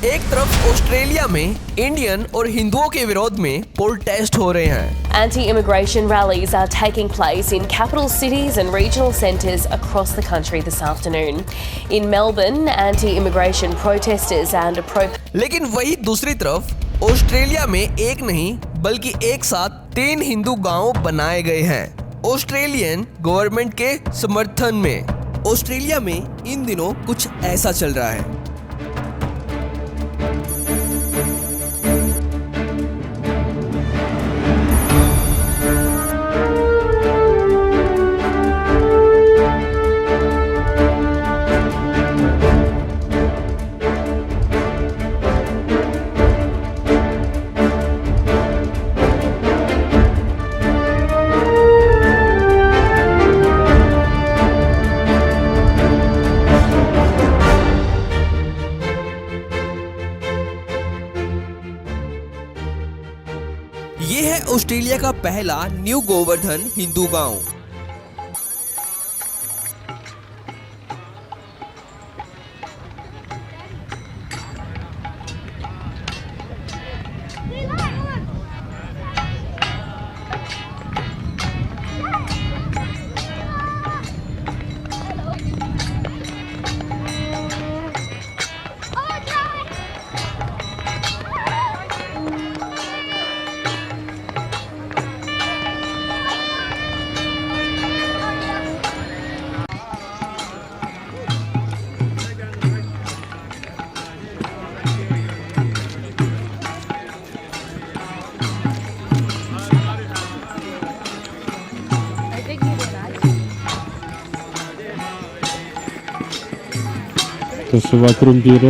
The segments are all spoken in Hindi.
एक तरफ ऑस्ट्रेलिया में इंडियन और हिंदुओं के विरोध में प्रोटेस्ट हो रहे हैं। Anti-immigration rallies are taking place in capital cities and regional centres across the country this afternoon. In Melbourne, anti-immigration protesters and लेकिन वही दूसरी तरफ ऑस्ट्रेलिया में एक नहीं बल्कि एक साथ 3 हिंदू गांव बनाए गए हैं ऑस्ट्रेलियन गवर्नमेंट के समर्थन में। ऑस्ट्रेलिया में इन दिनों कुछ ऐसा चल रहा है। ये है ऑस्ट्रेलिया का पहला न्यू गोवर्धन हिंदू गांव। To są watrumbiere.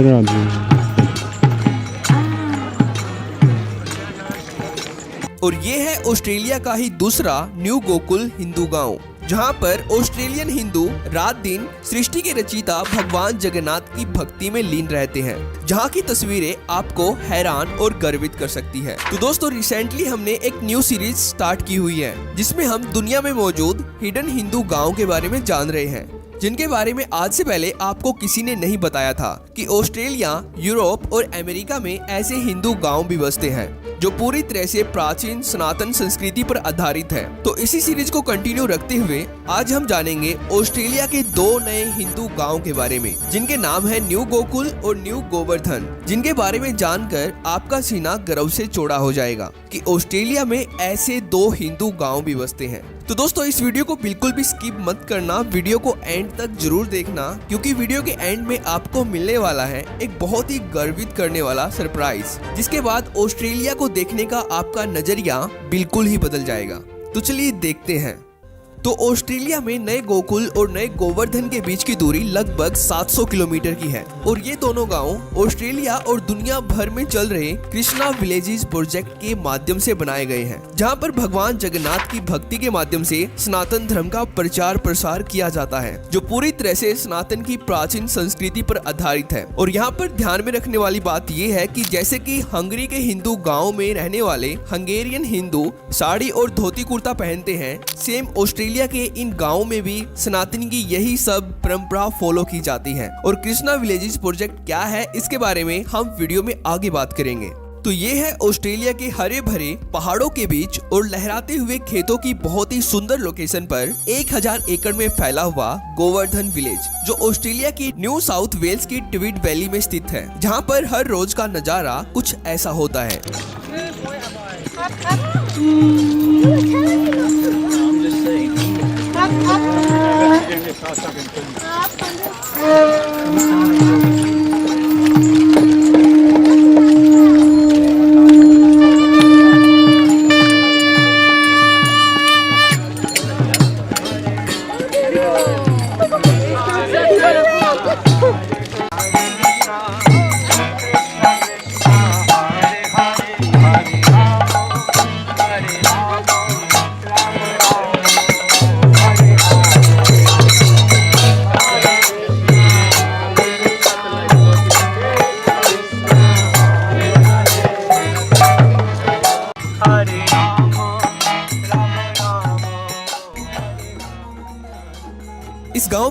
और ये है ऑस्ट्रेलिया का ही दूसरा न्यू गोकुल हिंदू गांव, जहां पर ऑस्ट्रेलियन हिंदू रात दिन सृष्टि के रचयिता भगवान जगन्नाथ की भक्ति में लीन रहते हैं, जहां की तस्वीरें आपको हैरान और गर्वित कर सकती है। तो दोस्तों, रिसेंटली हमने एक न्यू सीरीज स्टार्ट की हुई है जिसमें हम दुनिया में मौजूद हिडन हिंदू गाँव के बारे में जान रहे हैं, जिनके बारे में आज से पहले आपको किसी ने नहीं बताया था कि ऑस्ट्रेलिया, यूरोप और अमेरिका में ऐसे हिंदू गांव भी बसते हैं जो पूरी तरह से प्राचीन सनातन संस्कृति पर आधारित है। तो इसी सीरीज को कंटिन्यू रखते हुए आज हम जानेंगे ऑस्ट्रेलिया के 2 नए हिंदू गांव के बारे में, जिनके नाम है न्यू गोकुल और न्यू गोवर्धन, जिनके बारे में जानकर आपका सीना गर्व से चौड़ा हो जाएगा कि ऑस्ट्रेलिया में ऐसे 2 हिंदू गांव भी बसते हैं। तो दोस्तों, इस वीडियो को बिल्कुल भी स्किप मत करना, वीडियो को एंड तक जरूर देखना, क्योंकि वीडियो के एंड में आपको मिलने वाला है एक बहुत ही गर्वित करने वाला सरप्राइज, जिसके बाद ऑस्ट्रेलिया को देखने का आपका नजरिया बिल्कुल ही बदल जाएगा। तो चलिए देखते हैं। तो ऑस्ट्रेलिया में नए गोकुल और नए गोवर्धन के बीच की दूरी लगभग 700 किलोमीटर की है और ये दोनों गांव ऑस्ट्रेलिया और दुनिया भर में चल रहे कृष्णा विलेजेस प्रोजेक्ट के माध्यम से बनाए गए हैं, जहां पर भगवान जगन्नाथ की भक्ति के माध्यम से सनातन धर्म का प्रचार प्रसार किया जाता है, जो पूरी तरह से सनातन की प्राचीन संस्कृति पर आधारित है। और यहाँ पर ध्यान में रखने वाली बात ये है कि जैसे कि हंगरी के हिंदू गाँव में रहने वाले हंगेरियन हिंदू साड़ी और धोती कुर्ता पहनते हैं, सेम ऑस्ट्रेलिया के इन गाँव में भी सनातन की यही सब परंपरा फॉलो की जाती है। और कृष्णा विलेजेस प्रोजेक्ट क्या है, इसके बारे में हम वीडियो में आगे बात करेंगे। तो ये है ऑस्ट्रेलिया के हरे भरे पहाड़ों के बीच और लहराते हुए खेतों की बहुत ही सुंदर लोकेशन पर 1000 एकड़ में फैला हुआ गोवर्धन विलेज, जो ऑस्ट्रेलिया की न्यू साउथ वेल्स की ट्वीट वैली में स्थित है, जहाँ पर हर रोज का नजारा कुछ ऐसा होता है।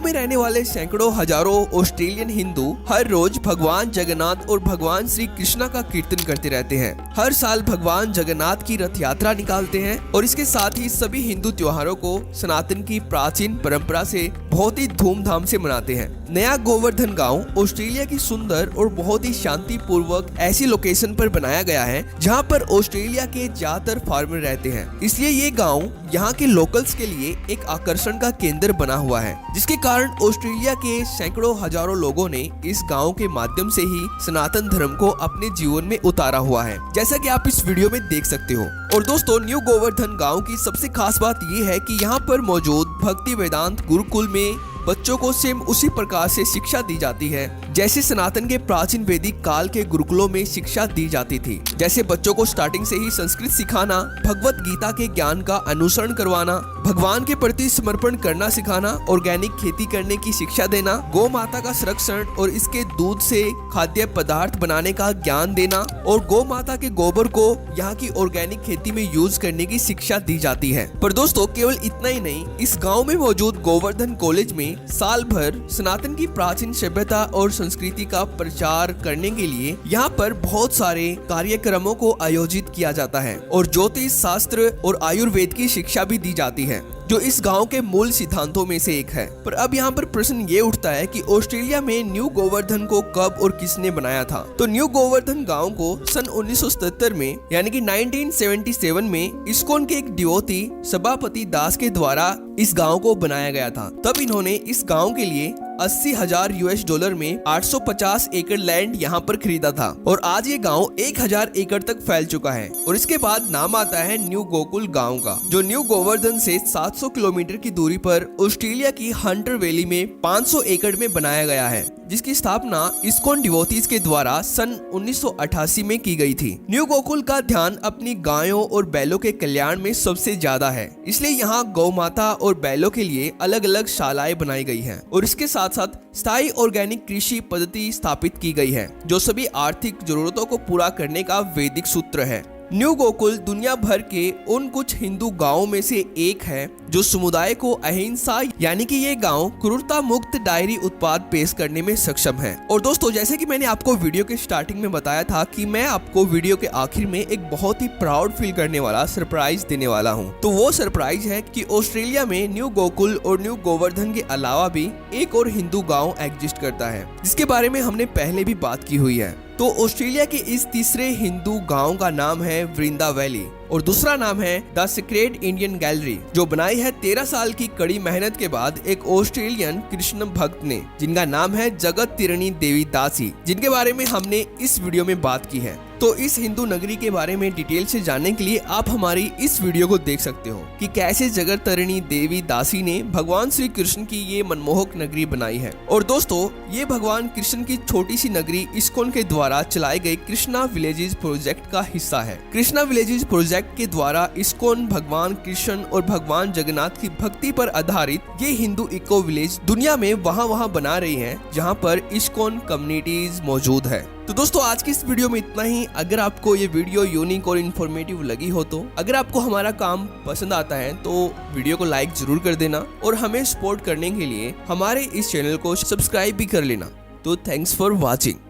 में रहने वाले सैकड़ों हजारों ऑस्ट्रेलियन हिंदू हर रोज भगवान जगन्नाथ और भगवान श्री कृष्णा का कीर्तन करते रहते हैं। हर साल भगवान जगन्नाथ की रथ यात्रा निकालते हैं और इसके साथ ही सभी हिंदू त्योहारों को सनातन की प्राचीन परंपरा से बहुत ही धूमधाम से मनाते हैं। नया गोवर्धन गांव ऑस्ट्रेलिया की सुंदर और बहुत ही शांतिपूर्वक ऐसी लोकेशन पर बनाया गया है जहां पर ऑस्ट्रेलिया के ज्यादातर फार्मर रहते हैं। इसलिए ये गांव यहाँ के लोकल्स के लिए एक आकर्षण का केंद्र बना हुआ है, जिसके कारण ऑस्ट्रेलिया के सैकड़ों हजारों लोगों ने इस गांव के माध्यम से ही सनातन धर्म को अपने जीवन में उतारा हुआ है, जैसा कि आप इस वीडियो में देख सकते हो। और दोस्तों, न्यू गोवर्धन गांव की सबसे खास बात ये है कि यहाँ पर मौजूद भक्ति वेदांत गुरुकुल में बच्चों को सेम उसी प्रकार से शिक्षा दी जाती है जैसे सनातन के प्राचीन वैदिक काल के गुरुकुलों में शिक्षा दी जाती थी। जैसे बच्चों को स्टार्टिंग से ही संस्कृत सिखाना, भगवत गीता के ज्ञान का अनुसरण करवाना, भगवान के प्रति समर्पण करना सिखाना, ऑर्गेनिक खेती करने की शिक्षा देना, गौ माता का संरक्षण और इसके दूध से खाद्य पदार्थ बनाने का ज्ञान देना और गौ माता के गोबर को यहाँ की ऑर्गेनिक खेती में यूज करने की शिक्षा दी जाती है। पर दोस्तों, केवल इतना ही नहीं, इस गाँव में मौजूद गोवर्धन कॉलेज में साल भर सनातन की प्राचीन सभ्यता और संस्कृति का प्रचार करने के लिए यहाँ पर बहुत सारे कार्यक्रमों को आयोजित किया जाता है और ज्योतिष शास्त्र और आयुर्वेद की शिक्षा भी दी जाती है, जो इस गांव के मूल सिद्धांतों में से एक है। पर अब यहाँ पर प्रश्न ये उठता है कि ऑस्ट्रेलिया में न्यू गोवर्धन को कब और किसने बनाया था। तो न्यू गोवर्धन गांव को सन 1977 में यानी कि 1977 में इस्कॉन के एक डिवोटी सभापति दास के द्वारा इस गांव को बनाया गया था। तब इन्होंने इस गांव के लिए $80,000 में 850 एकड़ लैंड यहाँ पर खरीदा था और आज ये गांव 1000 एकड़ तक फैल चुका है। और इसके बाद नाम आता है न्यू गोकुल गांव का, जो न्यू गोवर्धन से 700 किलोमीटर की दूरी पर ऑस्ट्रेलिया की हंटर वैली में 500 एकड़ में बनाया गया है, जिसकी स्थापना इस्कॉन डिवोटीज के द्वारा सन 1988 में की गई थी। न्यू गोकुल का ध्यान अपनी गायों और बैलों के कल्याण में सबसे ज्यादा है, इसलिए यहाँ गौ माता और बैलों के लिए अलग अलग शालाएं बनाई गई हैं और इसके साथ साथ स्थायी ऑर्गेनिक कृषि पद्धति स्थापित की गई है, जो सभी आर्थिक जरूरतों को पूरा करने का वैदिक सूत्र है। न्यू गोकुल दुनिया भर के उन कुछ हिंदू गांवों में से एक है जो समुदाय को अहिंसा यानी कि ये गांव क्रूरता मुक्त डायरी उत्पाद पेश करने में सक्षम है। और दोस्तों, जैसे कि मैंने आपको वीडियो के स्टार्टिंग में बताया था कि मैं आपको वीडियो के आखिर में एक बहुत ही प्राउड फील करने वाला सरप्राइज देने वाला हूँ। तो वो सरप्राइज है कि ऑस्ट्रेलिया में न्यू गोकुल और न्यू गोवर्धन के अलावा भी एक और हिंदू गाँव एग्जिस्ट करता है, जिसके बारे में हमने पहले भी बात की हुई है। तो ऑस्ट्रेलिया के इस तीसरे हिंदू गांव का नाम है वृंदा वैली और दूसरा नाम है द सीक्रेट इंडियन गैलरी, जो बनाई है 13 साल की कड़ी मेहनत के बाद एक ऑस्ट्रेलियन कृष्ण भक्त ने, जिनका नाम है जगत तिरणी देवी दासी, जिनके बारे में हमने इस वीडियो में बात की है। तो इस हिंदू नगरी के बारे में डिटेल से जानने के लिए आप हमारी इस वीडियो को देख सकते हो कि कैसे जगत तिरणी देवी दासी ने भगवान श्री कृष्ण की ये मनमोहक नगरी बनाई है। और दोस्तों, ये भगवान कृष्ण की छोटी सी नगरी इस्कॉन के द्वारा चलाए गए कृष्णा विलेजेस प्रोजेक्ट का हिस्सा है। कृष्णा विलेजेस प्रोजेक्ट के द्वारा इस्कॉन भगवान कृष्ण और भगवान जगन्नाथ की भक्ति पर आधारित ये हिंदू इको विलेज दुनिया में वहाँ बना रही है जहाँ पर इस्कॉन कम्युनिटीज मौजूद है। तो दोस्तों, आज की इस वीडियो में इतना ही। अगर आपको ये वीडियो यूनिक और इन्फॉर्मेटिव लगी हो तो अगर आपको हमारा काम पसंद आता है तो वीडियो को लाइक जरूर कर देना और हमें सपोर्ट करने के लिए हमारे इस चैनल को सब्सक्राइब भी कर लेना। तो थैंक्स फॉर वॉचिंग।